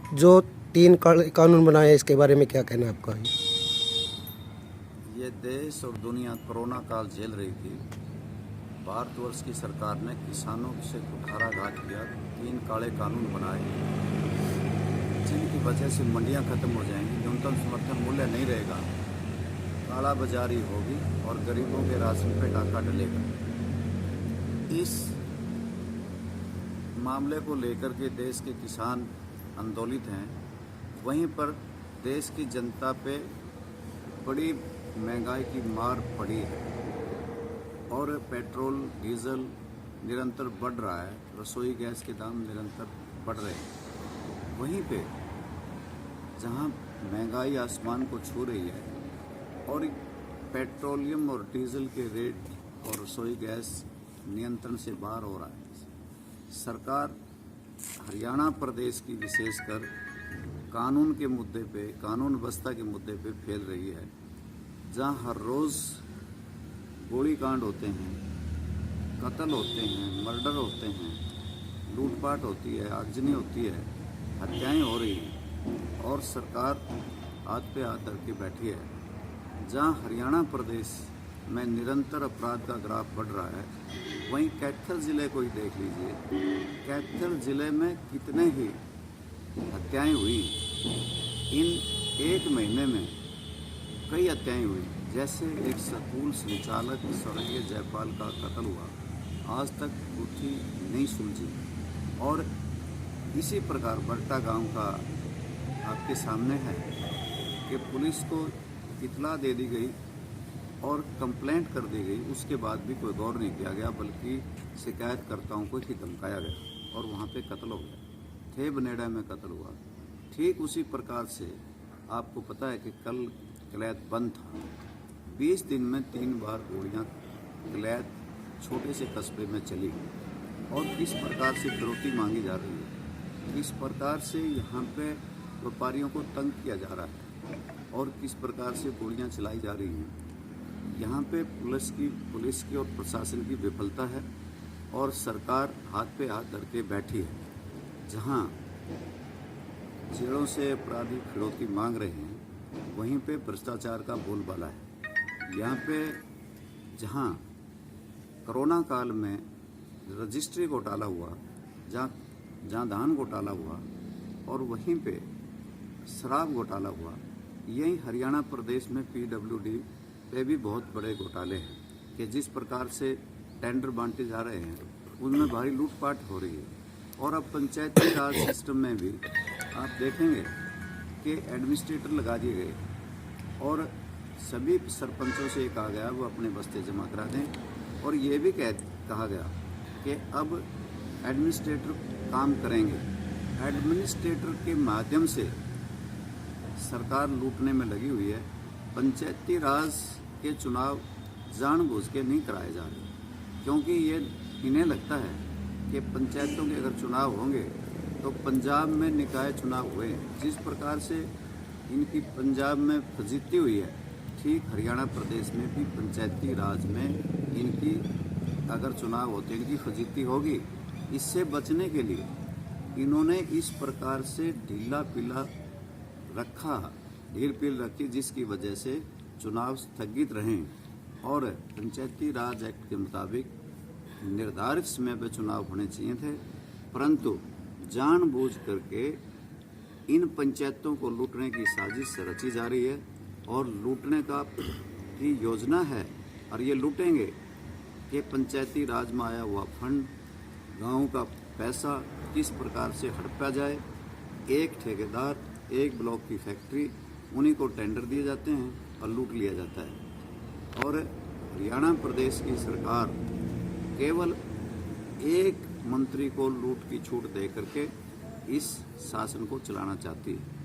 जो 3 कानून बनाए इसके बारे में क्या कहना है आपका? ये देश और दुनिया कोरोना काल झेल रही थी। भारतवर्ष की सरकार ने किसानों से कुठाराघात किया, 3 काले कानून बनाए जिनकी वजह से मंडियां खत्म हो जाएंगी, न्यूनतम समर्थन मूल्य नहीं रहेगा, काला बाजारी होगी और गरीबों के राशन पे डाका डलेगा। इस मामले को लेकर के देश के किसान आंदोलित हैं। वहीं पर देश की जनता पे बड़ी महंगाई की मार पड़ी है और पेट्रोल डीजल निरंतर बढ़ रहा है, रसोई गैस के दाम निरंतर बढ़ रहे हैं। वहीं पे जहां महंगाई आसमान को छू रही है और पेट्रोलियम और डीजल के रेट और रसोई गैस नियंत्रण से बाहर हो रहा है, सरकार हरियाणा प्रदेश की विशेषकर कानून के मुद्दे पे, कानून व्यवस्था के मुद्दे पे फैल रही है। जहां हर रोज़ गोलीकांड होते हैं, कत्ल होते हैं, मर्डर होते हैं, लूटपाट होती है, आगजनी होती है, हत्याएं हो रही हैं और सरकार हाथ पे हाथ धर के बैठी है। जहां हरियाणा प्रदेश में निरंतर अपराध का ग्राफ बढ़ रहा है, वहीं कैथल ज़िले को ही देख लीजिए। कैथल ज़िले में कितने ही हत्याएं हुई, इन 1 महीने में कई हत्याएं हुई। जैसे एक स्कूल संचालक स्वर्गीय जयपाल का कत्ल हुआ, आज तक गुत्थी नहीं सुलझी। और इसी प्रकार बट्टा गांव का आपके सामने है कि पुलिस को इतला दे दी गई और कंप्लेंट कर दी गई, उसके बाद भी कोई गौर नहीं किया गया, बल्कि शिकायतकर्ताओं को ही धमकाया गया और वहाँ पे कत्ल हो गया। थे बनेड़ा में कत्ल हुआ। ठीक उसी प्रकार से आपको पता है कि कल कलैत बंद था, 20 दिन में 3 बार गोलियां कलैत छोटे से कस्बे में चली और किस प्रकार से फिरौती मांगी जा रही है, किस प्रकार से यहाँ पे व्यापारियों को तंग किया जा रहा है और किस प्रकार से गोलियां चलाई जा रही हैं। यहाँ पे पुलिस की और प्रशासन की विफलता है और सरकार हाथ पे हाथ धर के बैठी है। जहाँ जेलों से अपराधी फिरौती मांग रहे हैं, वहीं पे भ्रष्टाचार का बोलबाला है। यहाँ पे जहाँ कोरोना काल में रजिस्ट्री घोटाला हुआ, जहाँ धान घोटाला हुआ और वहीं पे शराब घोटाला हुआ, यही हरियाणा प्रदेश में PWD पे भी बहुत बड़े घोटाले हैं कि जिस प्रकार से टेंडर बांटे जा रहे हैं, उनमें भारी लूटपाट हो रही है। और अब पंचायती राज सिस्टम में भी आप देखेंगे कि एडमिनिस्ट्रेटर लगा दिए गए और सभी सरपंचों से कहा गया वो अपने बस्ते जमा करा दें और ये भी कहा गया कि अब एडमिनिस्ट्रेटर काम करेंगे। एडमिनिस्ट्रेटर के माध्यम से सरकार लूटने में लगी हुई है। पंचायती राज के चुनाव जानबूझ के नहीं कराए जा रहे, क्योंकि ये इन्हें लगता है कि पंचायतों के अगर चुनाव होंगे तो पंजाब में निकाय चुनाव हुए, जिस प्रकार से इनकी पंजाब में फजीती हुई है, ठीक हरियाणा प्रदेश में भी पंचायती राज में इनकी अगर चुनाव होते इनकी फजीती होगी। इससे बचने के लिए इन्होंने इस प्रकार से ढील पील रखी, जिसकी वजह से चुनाव स्थगित रहें और पंचायती राज एक्ट के मुताबिक निर्धारित समय पर चुनाव होने चाहिए थे, परंतु जानबूझ करके इन पंचायतों को लूटने की साजिश रची जा रही है और लूटने की योजना है। और ये लूटेंगे कि पंचायती राज में आया हुआ फंड, गाँव का पैसा किस प्रकार से हड़पा जाए। एक ठेकेदार, एक ब्लॉक की फैक्ट्री, उन्हीं को टेंडर दिए जाते हैं और लूट लिया जाता है। और हरियाणा प्रदेश की सरकार केवल एक मंत्री को लूट की छूट दे करके इस शासन को चलाना चाहती है।